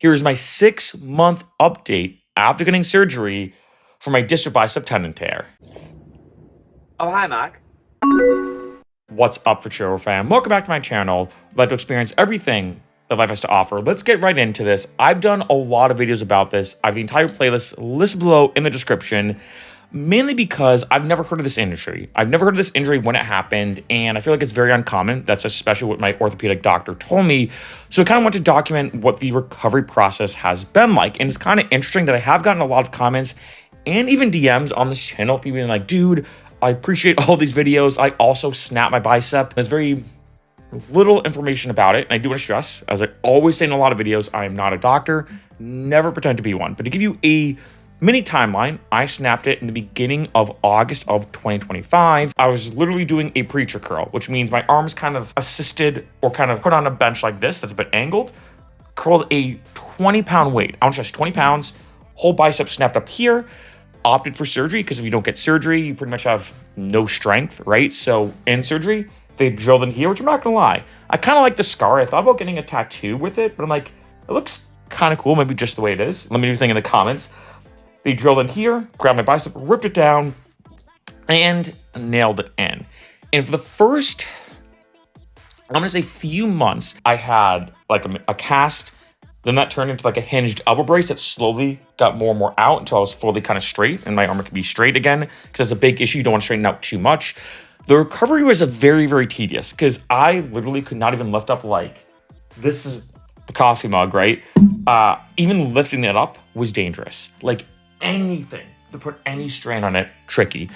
Here's my 6-month update after getting surgery for my distal bicep tendon tear. Oh, hi, Mark. What's up, Freccero fam? Welcome back to my channel. I'd like to experience everything that life has to offer. Let's get right into this. I've done a lot of videos about this. I have the entire playlist listed below in the description, mainly because I've never heard of this injury. I've never heard of this injury when it happened, and I feel like it's very uncommon. That's especially what my orthopedic doctor told me. So I kind of want to document what the recovery process has been like. And it's kind of interesting that I have gotten a lot of comments and even DMs on this channel, people being like, dude, I appreciate all these videos. I also snap my bicep. There's very little information about it. And I do want to stress, as I always say in a lot of videos, I am not a doctor, never pretend to be one. But to give you a mini timeline, I snapped it in the beginning of August of 2025. I was literally doing a preacher curl, which means my arms kind of assisted or kind of put on a bench like this that's a bit angled, curled a 20-pound weight. I want to stress 20 pounds, whole bicep snapped up here. Opted for surgery because if you don't get surgery, you pretty much have no strength, right? So in surgery, they drilled in here, which I'm not gonna lie, I kind of like the scar. I thought about getting a tattoo with it, but I'm like, it looks kind of cool, maybe just the way it is. Let me know your thing in the comments. They drilled in here, grabbed my bicep, ripped it down, and nailed it in. And for the first, I'm gonna say few months, I had like a cast. Then that turned into like a hinged elbow brace that slowly got more and more out until I was fully kind of straight and my arm could be straight again, because that's a big issue. You don't want to straighten out too much. The recovery was very, very tedious because I literally could not even lift up, like, this is a coffee mug, right? Even lifting it up was dangerous. Like anything to put any strain on it, tricky.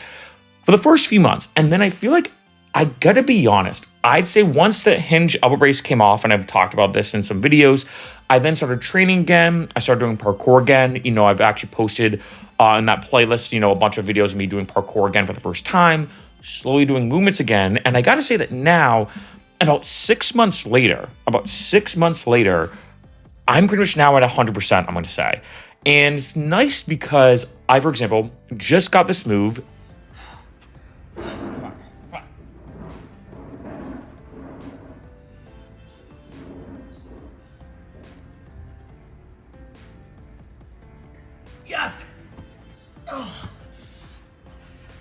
For the first few months. And then I feel like, I gotta be honest, I'd say once the hinge elbow brace came off, and I've talked about this in some videos, I then started training again. I started doing parkour again. You know, I've actually posted in that playlist, you know, a bunch of videos of me doing parkour again for the first time, slowly doing movements again. And I gotta say that now, about 6 months later, I'm pretty much now at 100%, I'm gonna say. And it's nice because I, for example, just got this move. Yes. Oh.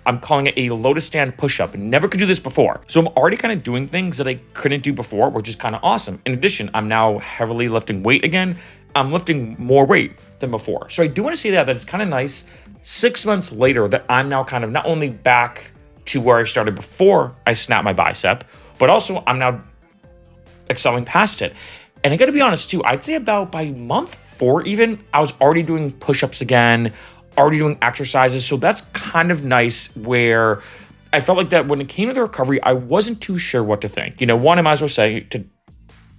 I'm calling it a lotus stand push-up. Never could do this before. So I'm already kind of doing things that I couldn't do before, which is kind of awesome. In addition, I'm now heavily lifting weight again. I'm lifting more weight than before. So I do want to say that it's kind of nice 6 months later that I'm now kind of not only back to where I started before I snapped my bicep, but also I'm now excelling past it. And I got to be honest too, I'd say about by month 4 even, I was already doing push-ups again, already doing exercises. So that's kind of nice, where I felt like that when it came to the recovery, I wasn't too sure what to think. You know, one, I might as well say,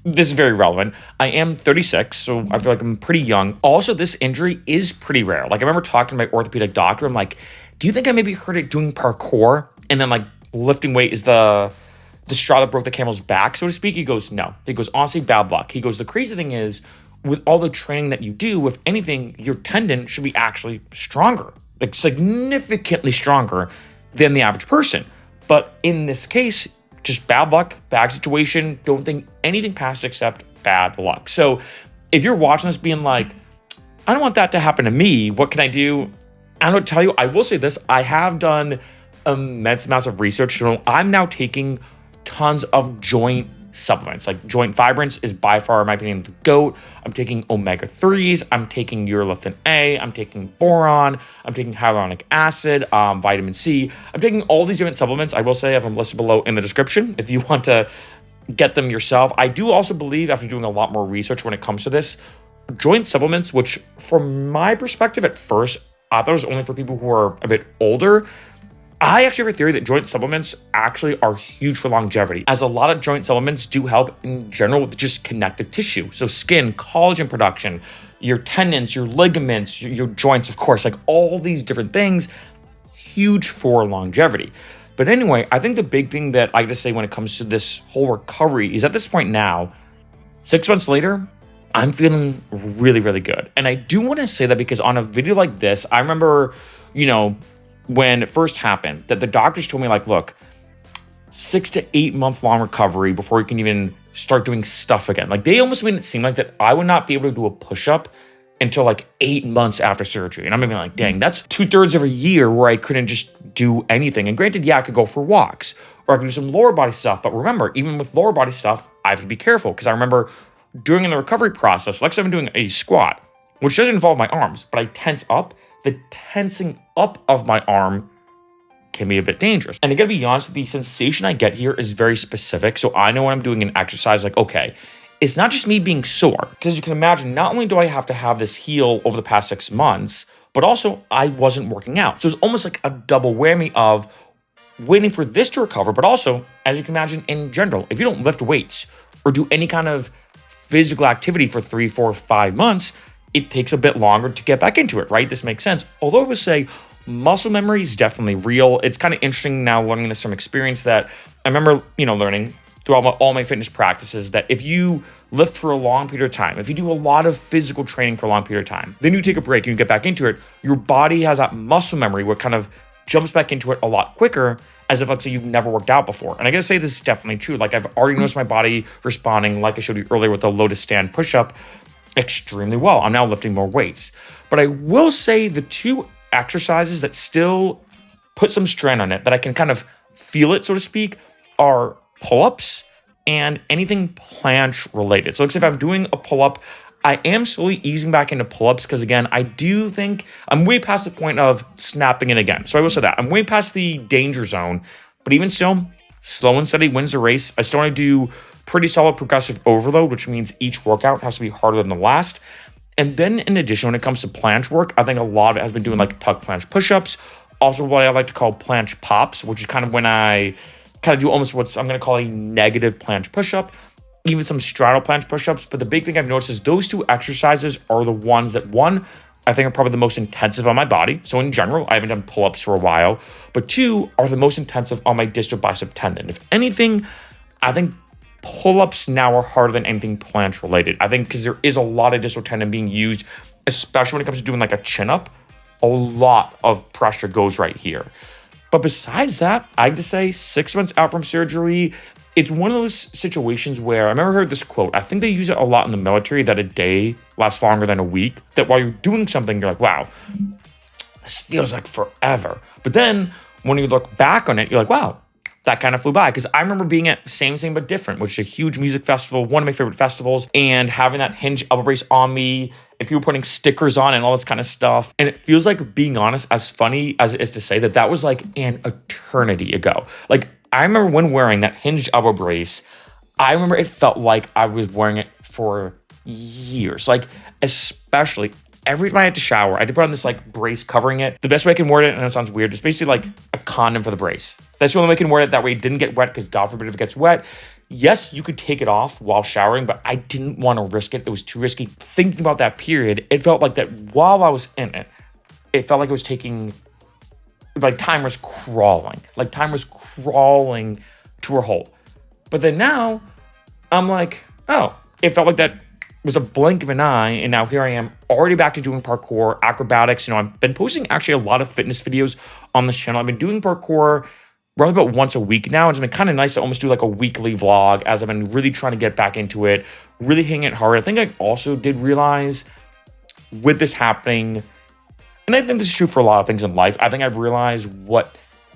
this is very relevant, I am 36, so I feel like I'm pretty young. Also, this injury is pretty rare. Like, I remember talking to my orthopedic doctor, I'm like, do you think I maybe heard it doing parkour? And then like lifting weight is the straw that broke the camel's back, so to speak? He goes, no. He goes, honestly, bad luck. He goes, the crazy thing is, with all the training that you do, if anything, your tendon should be actually stronger, like significantly stronger than the average person. But in this case, just bad luck, bad situation, don't think anything past except bad luck. So if you're watching this being like, I don't want that to happen to me, what can I do? I don't know what to tell you. I will say this, I have done immense amounts of research. So I'm now taking tons of joint supplements. Like joint vibrance is by far, in my opinion, the GOAT. I'm taking omega-3s, I'm taking urolithin A, I'm taking boron, I'm taking hyaluronic acid, vitamin C. I'm taking all these different supplements. I will say I have them listed below in the description if you want to get them yourself. I do also believe, after doing a lot more research when it comes to this, joint supplements, which from my perspective at first, I thought it was only for people who are a bit older. I actually have a theory that joint supplements actually are huge for longevity, as a lot of joint supplements do help in general with just connective tissue. So skin, collagen production, your tendons, your ligaments, your joints, of course, like all these different things, huge for longevity. But anyway, I think the big thing that I just say when it comes to this whole recovery is at this point now, 6 months later, I'm feeling really, really good. And I do want to say that because on a video like this, I remember, you know, when it first happened, that the doctors told me, like, look, 6 to 8 month long recovery before you can even start doing stuff again. Like they almost made it seem like that I would not be able to do a push-up until like 8 months after surgery. And I'm even like, dang, that's 2/3 of a year where I couldn't just do anything. And granted, yeah, I could go for walks or I could do some lower body stuff. But remember, even with lower body stuff, I have to be careful because I remember during the recovery process, like I've been doing a squat, which doesn't involve my arms, but I tense up. The tensing up of my arm can be a bit dangerous. And I gotta be honest, the sensation I get here is very specific. So I know when I'm doing an exercise, like, okay, it's not just me being sore. Because you can imagine, not only do I have to have this heal over the past 6 months, but also I wasn't working out. So it's almost like a double whammy of waiting for this to recover, but also, as you can imagine, in general, if you don't lift weights or do any kind of physical activity for 3, 4, 5 months, it takes a bit longer to get back into it, right? This makes sense. Although I would say muscle memory is definitely real. It's kind of interesting now learning this from experience that I remember, learning throughout all my fitness practices that if you lift for a long period of time, if you do a lot of physical training for a long period of time, then you take a break and you get back into it, your body has that muscle memory where it kind of jumps back into it a lot quicker as if, let's say, you've never worked out before. And I gotta say, this is definitely true. Like I've already noticed my body responding, like I showed you earlier with the lotus stand push-up, extremely well. I'm now lifting more weights. But I will say the two exercises that still put some strain on it, that I can kind of feel it, so to speak, are pull-ups and anything planche related. So if I'm doing a pull-up, I am slowly easing back into pull-ups because, again, I do think I'm way past the point of snapping it again. So I will say that. I'm way past the danger zone, but even still, slow and steady wins the race. I still want to do pretty solid progressive overload, which means each workout has to be harder than the last. And then in addition, when it comes to planche work, I think a lot of it has been doing like tuck planche push-ups. Also what I like to call planche pops, which is kind of when I kind of do almost what I'm going to call a negative planche push-up, even some straddle planche push-ups. But the big thing I've noticed is those two exercises are the ones that, one, I think are probably the most intensive on my body. So in general, I haven't done pull-ups for a while. But two, are the most intensive on my distal bicep tendon. If anything, I think pull-ups now are harder than anything planche related. I think because there is a lot of distal tendon being used, especially when it comes to doing like a chin-up, a lot of pressure goes right here. But besides that, I have to say 6 months out from surgery, it's one of those situations where I remember heard this quote. I think they use it a lot in the military that a day lasts longer than a week. That while you're doing something, you're like, wow, this feels like forever. But then when you look back on it, you're like, wow, that kind of flew by. Because I remember being at Same But Different, which is a huge music festival, one of my favorite festivals, and having that hinge elbow brace on me and people putting stickers on and all this kind of stuff. And it feels like, being honest, as funny as it is to say, that was like an eternity ago. Like, I remember when wearing that hinged elbow brace, I remember it felt like I was wearing it for years. Like, especially every time I had to shower, I had to put on this like brace covering it. The best way I can word it, and it sounds weird, it's basically like a condom for the brace. That's the only way I can word it. That way it didn't get wet, because God forbid if it gets wet. Yes, you could take it off while showering, but I didn't want to risk it. It was too risky. Thinking about that period, it felt like that while I was in it, it felt like it was taking, like time was crawling. Like time was crawling to a hole. But then now, I'm like, oh, it felt like that was a blink of an eye, and now here I am already back to doing parkour, acrobatics. I've been posting actually a lot of fitness videos on this channel. I've been doing parkour probably about once a week now. It's been kind of nice to almost do like a weekly vlog as I've been really trying to get back into it, really hitting it hard. I think I also did realize with this happening, and I think this is true for a lot of things in life, I think I've realized what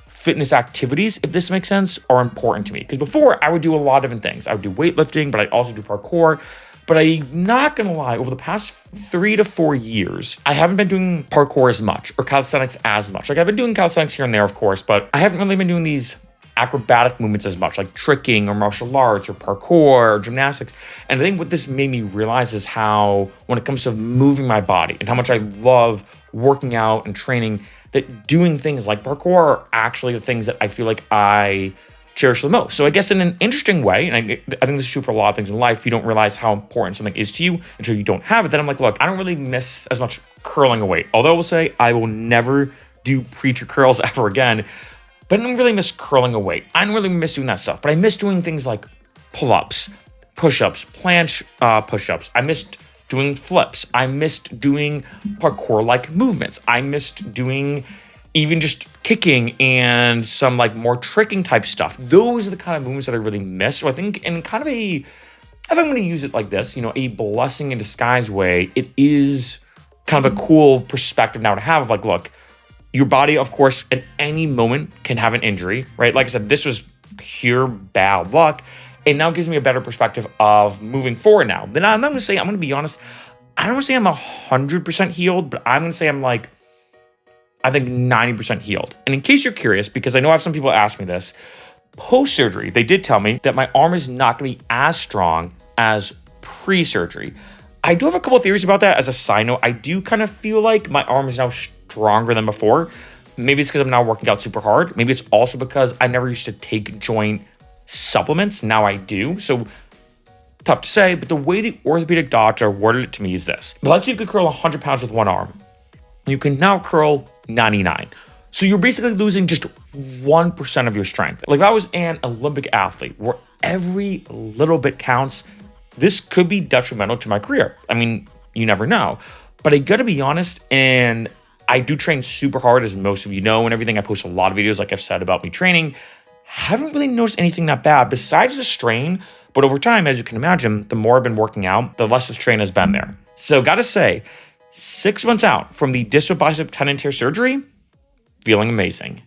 fitness activities, if this makes sense, are important to me. Because before, I would do a lot of different things. I would do weightlifting, but I also do parkour. But I'm not gonna lie, over the past 3 to 4 years, I haven't been doing parkour as much or calisthenics as much. Like, I've been doing calisthenics here and there, of course, but I haven't really been doing these acrobatic movements as much, like tricking or martial arts or parkour or gymnastics. And I think what this made me realize is how, when it comes to moving my body and how much I love working out and training, that doing things like parkour are actually the things that I feel like I cherish the most. So I guess in an interesting way, and I think this is true for a lot of things in life, you don't realize how important something is to you until you don't have it. Then I'm like, look, I don't really miss as much curling a weight. Although I will say I will never do preacher curls ever again, but I don't really miss curling a weight. I don't really miss doing that stuff, but I miss doing things like pull-ups, push-ups, planche push-ups. I missed doing flips. I missed doing parkour-like movements. I missed doing even just kicking and some like more tricking type stuff. Those are the kind of movements that I really miss. So I think in kind of a if I'm going to use it like this, a blessing in disguise way, it is kind of a cool perspective now to have of like, look, your body, of course, at any moment can have an injury, right? Like I said, this was pure bad luck. It now gives me a better perspective of moving forward now. Then I'm going to be honest, I don't want to say I'm 100% healed, but I'm going to say I'm like, I think 90% healed. And in case you're curious, because I know I have some people ask me this, post-surgery, they did tell me that my arm is not going to be as strong as pre-surgery. I do have a couple of theories about that. As a side note, I do kind of feel like my arm is now stronger than before. Maybe it's because I'm now working out super hard. Maybe it's also because I never used to take joint supplements. Now I do. So tough to say, but the way the orthopedic doctor worded it to me is this. Let's say you could curl 100 pounds with one arm. You can now curl 99. So you're basically losing just 1% of your strength. Like if I was an Olympic athlete where every little bit counts, this could be detrimental to my career. I mean, you never know. But I gotta be honest, and I do train super hard, as most of you know, and everything. I post a lot of videos, like I've said, about me training. Haven't really noticed anything that bad besides the strain. But over time, as you can imagine, the more I've been working out, the less the strain has been there. So gotta say, 6 months out from the distal bicep tendon tear surgery, feeling amazing.